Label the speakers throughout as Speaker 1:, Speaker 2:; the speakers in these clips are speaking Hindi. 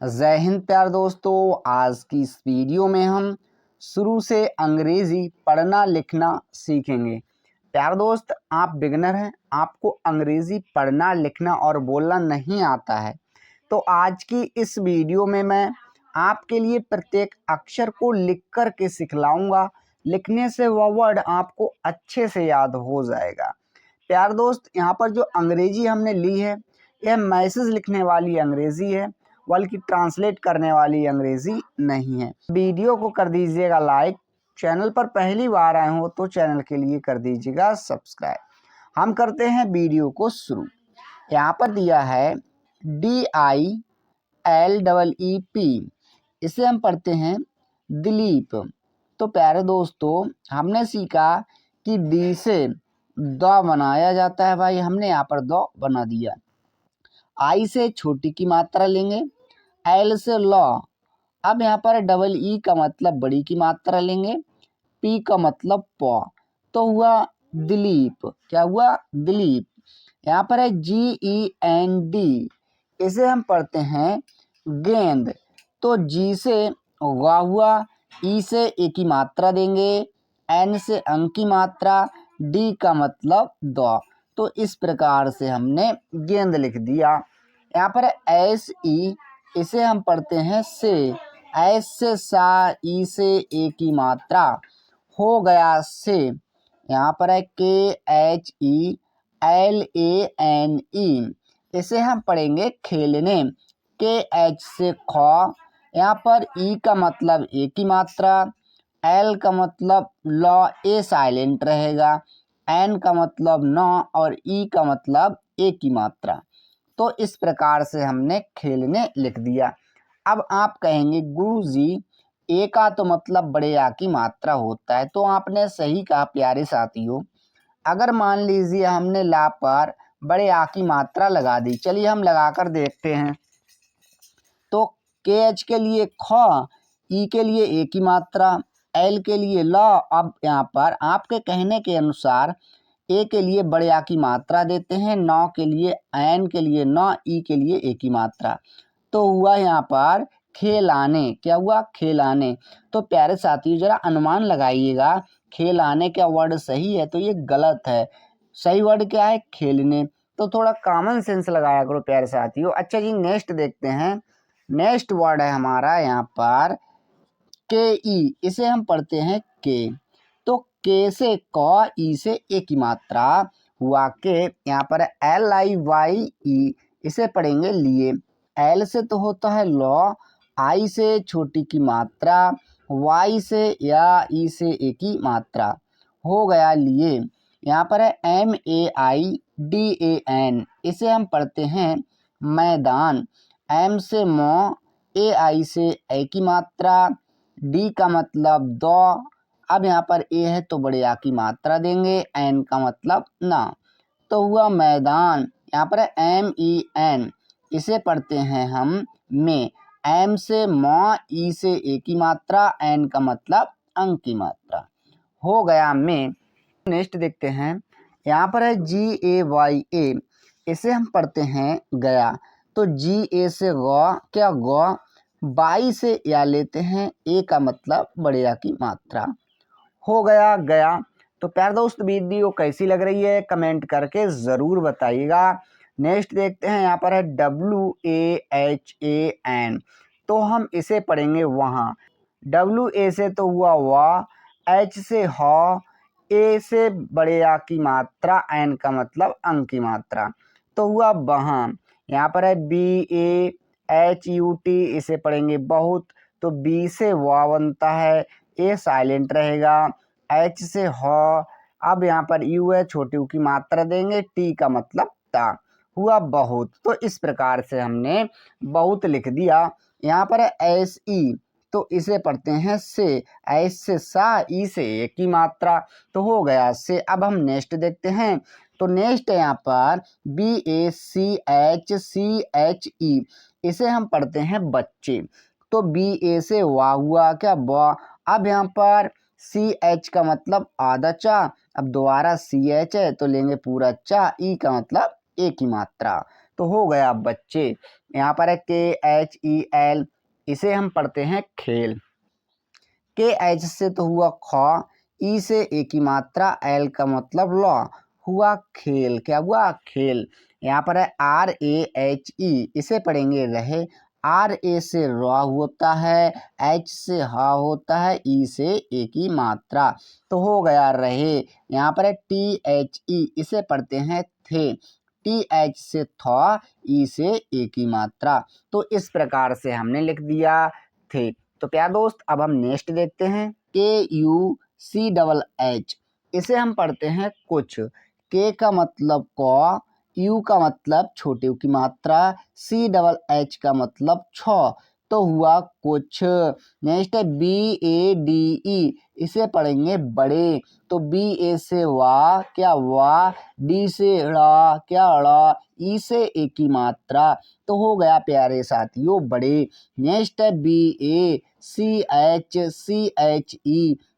Speaker 1: जय हिंद प्यार दोस्तों। आज की इस वीडियो में हम शुरू से अंग्रेजी पढ़ना लिखना सीखेंगे। प्यार दोस्त, आप बिगिनर हैं, आपको अंग्रेजी पढ़ना लिखना और बोलना नहीं आता है, तो आज की इस वीडियो में मैं आपके लिए प्रत्येक अक्षर को लिख कर के सिखलाऊंगा। लिखने से वह वर्ड आपको अच्छे से याद हो जाएगा। प्यार दोस्त, यहाँ पर जो अंग्रेजी हमने ली है, यह मैसेज लिखने वाली अंग्रेजी है, बल्कि ट्रांसलेट करने वाली अंग्रेजी नहीं है। वीडियो को कर दीजिएगा लाइक, चैनल पर पहली बार आए हो तो चैनल के लिए कर दीजिएगा सब्सक्राइब। हम करते हैं वीडियो को शुरू। यहाँ पर दिया है DILEEP, इसे हम पढ़ते हैं दिलीप। तो प्यारे दोस्तों, हमने सीखा कि डी से द बनाया जाता है। भाई हमने यहाँ पर द बना दिया। आई से छोटी की मात्रा लेंगे, एल से लॉ। अब यहाँ पर डबल ई का मतलब बड़ी की मात्रा लेंगे, पी का मतलब प, तो हुआ दिलीप। क्या हुआ? दिलीप। यहाँ पर है GEND, इसे हम पढ़ते हैं गेंद। तो जी से वा हुआ, ई से ए की मात्रा देंगे, एन से अंक की मात्रा, डी का मतलब द। तो इस प्रकार से हमने गेंद लिख दिया। यहाँ पर SE, इसे हम पढ़ते हैं से। एस से सा, ई से ए की मात्रा, हो गया से। यहाँ पर है KHELANE, इसे हम पढ़ेंगे खेलने। KH से ख, यहाँ पर ई का मतलब ए की मात्रा, एल का मतलब लॉ, ए साइलेंट रहेगा, एन का मतलब न और ई का मतलब ए की मात्रा। तो इस प्रकार से हमने खेलने लिख दिया। अब आप कहेंगे गुरुजी, ए का तो मतलब बड़े आ की मात्रा होता है। तो आपने सही कहा प्यारे साथियों। अगर मान लीजिए हमने ला पर बड़े आ की मात्रा लगा दी, चलिए हम लगाकर देखते हैं। तो KH के लिए ख, ई के लिए ए की मात्रा, एल के लिए ल। अब यहाँ पर आपके कहने के अनुसार ए के लिए बड़े आ की मात्रा देते हैं, नौ के लिए एन के लिए न, ई के लिए ए की मात्रा। तो हुआ यहाँ पर खेलाने। क्या हुआ? खेलाने। तो प्यारे साथियों, जरा अनुमान लगाइएगा, खेलाने क्या वर्ड सही है? तो ये गलत है। सही वर्ड क्या है? खेलने। तो थोड़ा कॉमन सेंस लगाया करो प्यारे साथियों। अच्छा जी, नेक्स्ट देखते हैं। नेक्स्ट वर्ड है हमारा यहाँ पर KE, इसे हम पढ़ते हैं के। तो के से क, ई से ए की मात्रा, हुआ के। यहाँ पर LIYE, इसे पढ़ेंगे लिए। एल से तो होता है लॉ, आई से छोटी की मात्रा, वाई से या ई से ए की मात्रा, हो गया लिए। यहाँ पर है MAIDAN, इसे हम पढ़ते हैं मैदान। एम से मौ, AI से ए की मात्रा, डी का मतलब दो। अब यहाँ पर ए है तो बड़े आ की मात्रा देंगे, एन का मतलब ना, तो हुआ मैदान। यहाँ पर है MEN, इसे पढ़ते हैं हम में। एम से म, ई से ए की मात्रा, एन का मतलब अंक की मात्रा, हो गया में। नेक्स्ट देखते हैं। यहाँ पर है GAYA, इसे हम पढ़ते हैं गया। तो GA से ग, क्या ग। बाई से या लेते हैं, ए का मतलब बड़े आ की मात्रा, हो गया गया। तो प्यारे दोस्त, वीडियो कैसी लग रही है कमेंट करके ज़रूर बताइएगा। नेक्स्ट देखते हैं। यहाँ पर है WAHAN, तो हम इसे पढ़ेंगे वहाँ। WA से तो हुआ वाह, H से ह, ए से बड़े आ की मात्रा, एन का मतलब अंक की मात्रा, तो हुआ वहाँ। यहाँ पर है BAHUT, इसे पढ़ेंगे बहुत। तो बी से वाह बनता है, ए साइलेंट रहेगा, एच से ह। अब यहाँ पर यू है, छोटी यू की मात्रा देंगे, टी का मतलब ता, हुआ बहुत। तो इस प्रकार से हमने बहुत लिख दिया। यहाँ पर है SE, तो इसे पढ़ते हैं से। एस से सा, ई से ए की मात्रा, तो हो गया से। अब हम नेक्स्ट देखते हैं। तो नेक्स्ट है यहाँ पर BACHCHE, इसे हम पढ़ते हैं बच्चे। तो BA से वाह हुआ, क्या ब। अब यहाँ पर CH का मतलब आधा चा, अब दोबारा CH है तो लेंगे पूरा चा, ई का मतलब ए की मात्रा, तो हो गया बच्चे। यहाँ पर है KHEL, इसे हम पढ़ते हैं खेल। KH से तो हुआ ख, ई से ए की मात्रा, एल का मतलब लॉ, हुआ खेल। क्या हुआ? खेल। यहाँ पर है RAHE, इसे पढ़ेंगे रहे। RA से र होता है, H से हा होता है, ई से ए की मात्रा, तो हो गया रहे। यहाँ पर है THE, इसे पढ़ते हैं थे। TH से थ, ई से ए की मात्रा, तो इस प्रकार से हमने लिख दिया थे। तो प्यार दोस्त, अब हम नेक्स्ट देखते हैं। KUCHH, इसे हम पढ़ते हैं कुछ। K का मतलब क, U का मतलब छोटे U की मात्रा, CHH का मतलब छ, तो हुआ कुछ। नेक्स्ट है BADE, इसे पढ़ेंगे बड़े। तो BA से वा, क्या वा, D से ड़ा, क्या ड़ा, ई से ए की मात्रा, तो हो गया प्यारे साथियों बड़े। नेक्स्ट है BACHCHE,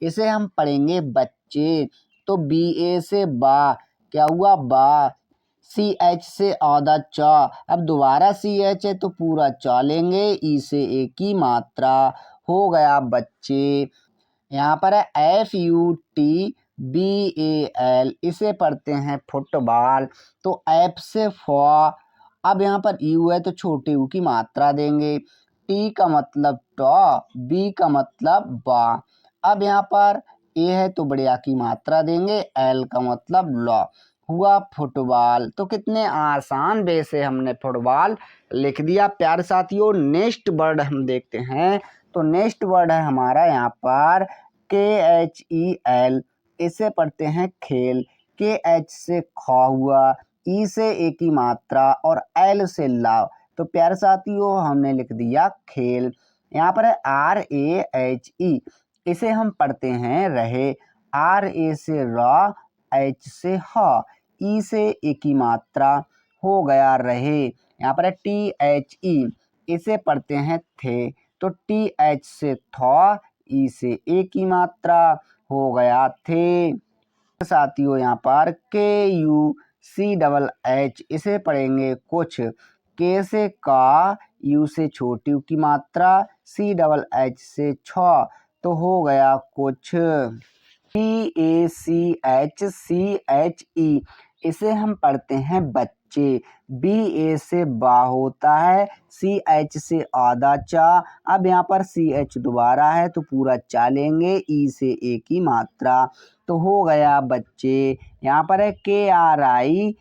Speaker 1: इसे हम पढ़ेंगे बच्चे। तो BA से बा, क्या हुआ बा, CH से आधा चा, अब दोबारा CH है तो पूरा चा लेंगे, ई से ए की मात्रा, हो गया बच्चे। यहाँ पर है FUTBAL, इसे पढ़ते हैं फुटबॉल। तो F से फ, अब यहाँ पर U है तो छोटे U की मात्रा देंगे। T का मतलब ट, B का मतलब बा, अब यहाँ पर A है तो बड़े आ की मात्रा देंगे, L का मतलब लॉ, हुआ फुटबॉल। तो कितने आसान वे से हमने फुटबॉल लिख दिया प्यारे साथियों। नेक्स्ट वर्ड हम देखते हैं। तो नेक्स्ट वर्ड है हमारा यहाँ पर KHEL, इसे पढ़ते हैं खेल। KH से ख हुआ, ई से ए की मात्रा और L से लाव, तो प्यारे साथियों हमने लिख दिया खेल। यहाँ पर है RAHE, इसे हम पढ़ते हैं रहे। RA से र, H से ह, ई से ए की मात्रा, हो गया रहे। यहाँ पर है THE, इसे पढ़ते हैं थे। तो TH से थ, ई से ए की मात्रा, हो गया थे। साथियों यहाँ पर KUCHH, इसे पढ़ेंगे कुछ। K से का, U से छोटी U की मात्रा, CHH से छ, तो हो गया कुछ। BACHCHE, इसे हम पढ़ते हैं बच्चे। BA से बा होता है, CH से आधा चा, अब यहाँ पर CH दोबारा है तो पूरा चा लेंगे, ई से ए की मात्रा, तो हो गया बच्चे। यहाँ पर है KRIKET,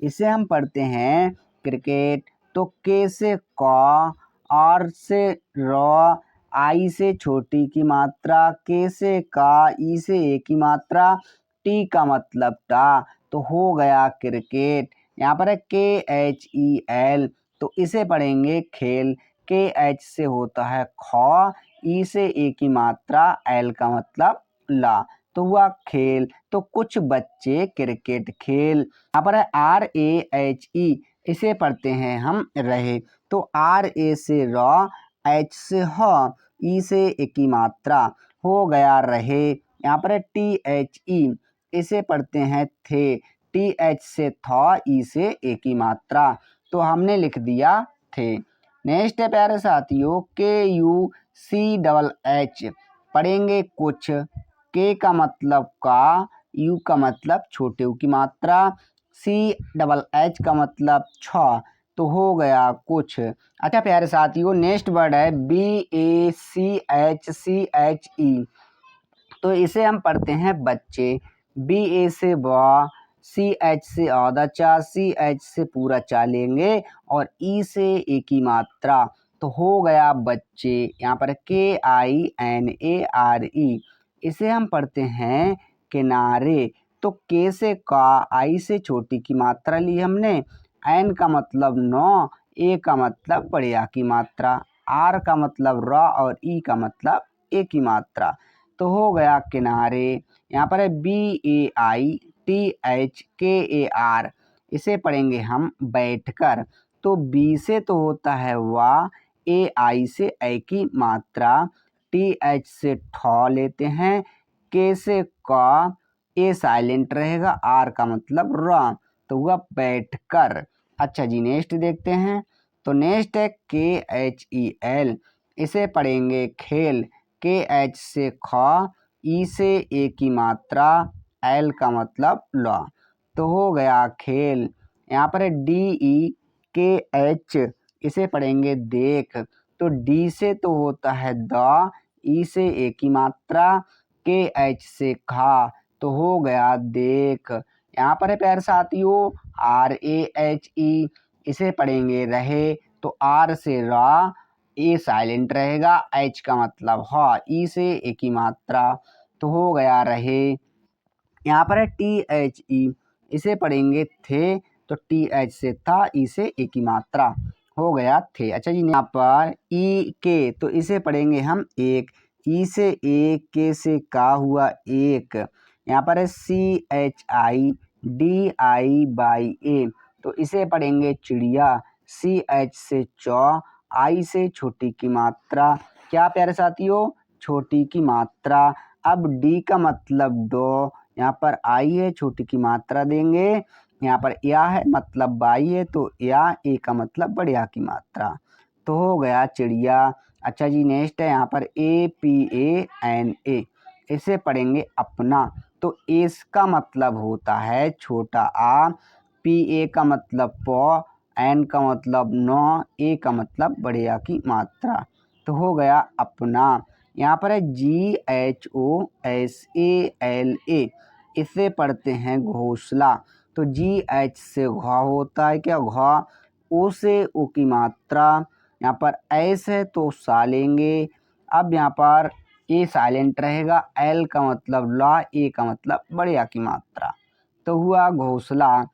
Speaker 1: इसे हम पढ़ते हैं क्रिकेट। तो K से का, R से र, आई से छोटी की मात्रा, के से का, ई से ए की मात्रा, टी का मतलब टा, तो हो गया क्रिकेट। यहाँ पर है KHEL, तो इसे पढ़ेंगे खेल। KH से होता है ख, ई से ए की मात्रा, एल का मतलब ला, तो हुआ खेल। तो कुछ बच्चे क्रिकेट खेल। यहाँ पर है RAHE, इसे पढ़ते हैं हम रहे। तो RA से र, H से ह, ई से ए की मात्रा, हो गया रहे। यहाँ पर है THE, इसे पढ़ते हैं थे। TH से थ, ई से ए की मात्रा, तो हमने लिख दिया थे। नेक्स्ट है प्यारे साथियों KUCHH, पढ़ेंगे कुछ। K का मतलब का, U का मतलब छोटे U की मात्रा, CHH का मतलब छ, तो हो गया कुछ। अच्छा प्यारे साथियों, नेक्स्ट वर्ड है BACHCHE, तो इसे हम पढ़ते हैं बच्चे। BA से बा, CH से आधा चा, CH से पूरा चा लेंगे और ई से ए की मात्रा, तो हो गया बच्चे। यहाँ पर KINARE, इसे हम पढ़ते हैं किनारे। तो K से का, आई से छोटी की मात्रा ली हमने, N का मतलब नौ, ए का मतलब बढ़िया की मात्रा, R का मतलब र और ई का मतलब ए की मात्रा, तो हो गया किनारे। यहाँ पर है BAITHKAR, इसे पढ़ेंगे हम बैठकर। तो B से तो होता है वा, AI से ए की मात्रा, TH से ठ लेते हैं, K से का, ए साइलेंट रहेगा, R का मतलब र, तो हुआ बैठकर। अच्छा जी, नेक्स्ट देखते हैं। तो नेक्स्ट है KHEL, इसे पढ़ेंगे खेल। KH से ख, ई से ए की मात्रा, एल का मतलब लॉ, तो हो गया खेल। यहाँ पर है DEKH, इसे पढ़ेंगे देख। तो डी से तो होता है द, ई से ए की मात्रा, KH से खा, तो हो गया देख। यहाँ पर है प्यारे साथियों RAHE, इसे पढ़ेंगे रहे। तो आर से रा, ए साइलेंट रहेगा, एच का मतलब हा, ई से ए की मात्रा, तो हो गया रहे। यहाँ पर है THE, इसे पढ़ेंगे थे। तो TH से था, ई से ए की मात्रा, हो गया थे। अच्छा जी, यहाँ पर EK, तो इसे पढ़ेंगे हम एक। ई से ए, के से का हुआ एक। यहाँ पर है CHIDI/A, तो इसे पढ़ेंगे चिड़िया। CH से चौ, आई से छोटी की मात्रा, क्या प्यारे साथियों, छोटी की मात्रा। अब डी का मतलब दो, यहाँ पर आई है, छोटी की मात्रा देंगे। यहाँ पर या है मतलब बाई है, तो या, ए का मतलब बढ़िया की मात्रा, तो हो गया चिड़िया। अच्छा जी, नेक्स्ट है यहाँ पर APANA, इसे पढ़ेंगे अपना। तो एस का मतलब होता है छोटा आ, PA का मतलब पौ, एन का मतलब नौ, ए का मतलब बढ़िया की मात्रा, तो हो गया अपना। यहाँ पर है GHOSALA, इसे पढ़ते हैं घोंसला। तो GH से घ होता है क्या, घ। ओ से ओ की मात्रा, यहाँ पर एस है तो सा लेंगे। अब यहाँ पर ए साइलेंट रहेगा, एल का मतलब ला, ए का मतलब बढ़िया की मात्रा, तो हुआ घोंसला।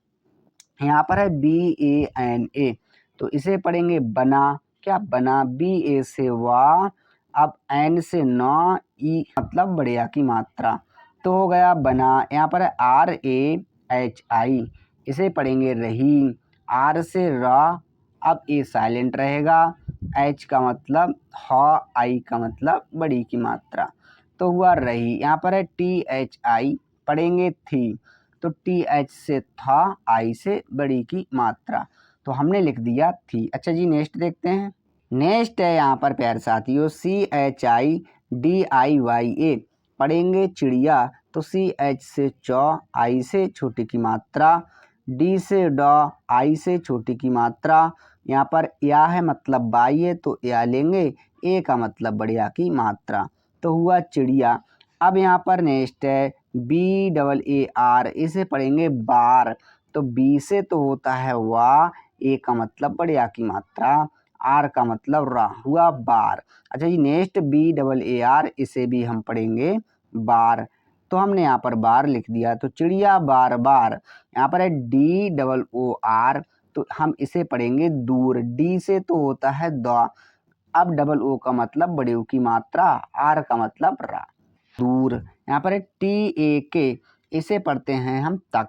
Speaker 1: यहाँ पर है BANA, तो इसे पढ़ेंगे बना, क्या बना। BA से वाह, अब एन से नौ, ई मतलब बढ़िया की मात्रा, तो हो गया बना। यहाँ पर है RAHI, इसे पढ़ेंगे रही। आर से रा, अब ए साइलेंट रहेगा, एच का मतलब हा, आई का मतलब बड़ी की मात्रा, तो हुआ रही। यहाँ पर है THI, पढ़ेंगे थी। तो TH से था, आई से बड़ी की मात्रा, तो हमने लिख दिया थी। अच्छा जी, नेक्स्ट देखते हैं। नेक्स्ट है यहाँ पर प्यारे साथियों CHIDIYA, पढ़ेंगे चिड़िया। तो CH से चौ, आई से छोटी की मात्रा, डी से डॉ, आई से छोटी की मात्रा। यहाँ पर या है मतलब बाई है, तो या लेंगे, ए का मतलब बढ़िया की मात्रा, तो हुआ चिड़िया। अब यहाँ पर नेक्स्ट है BAAR, इसे पढ़ेंगे बार। तो बी से तो होता है वाह, ए का मतलब बढ़िया की मात्रा, आर का मतलब रा, हुआ बार। अच्छा जी, नेक्स्ट BAAR, इसे भी हम पढ़ेंगे बार। तो हमने यहाँ पर बार लिख दिया। तो चिड़िया बार बार। यहाँ पर है DOOR, तो हम इसे पढ़ेंगे दूर। डी से तो होता है द, अब O का मतलब बड़े की मात्रा, आर का मतलब रा, दूर। यहाँ पर है TAK, इसे पढ़ते हैं हम तक।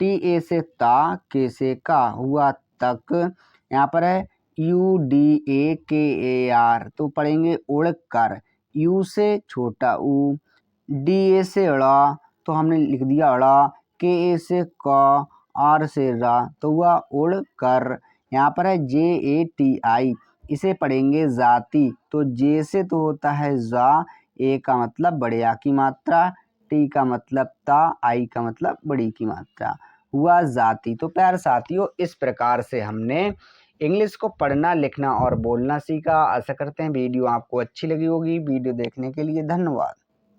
Speaker 1: TA से ता, के से का, हुआ तक। यहाँ पर है UDAKAR, तो पढ़ेंगे उड़ कर। यू से छोटा ऊ, DA से अड़ा, तो हमने लिख दिया अड़ा। KA से क, आर से रा, तो हुआ उड़ कर। यहाँ पर है JATI, इसे पढ़ेंगे जाति। तो जे से तो होता है जा, ए का मतलब बढ़िया की मात्रा, टी का मतलब ता, आई का मतलब बड़ी की मात्रा, हुआ जाति। तो प्यारे साथियों, इस प्रकार से हमने इंग्लिश को पढ़ना, लिखना और बोलना सीखा। आशा करते हैं वीडियो आपको अच्छी लगी होगी। वीडियो देखने के लिए धन्यवाद।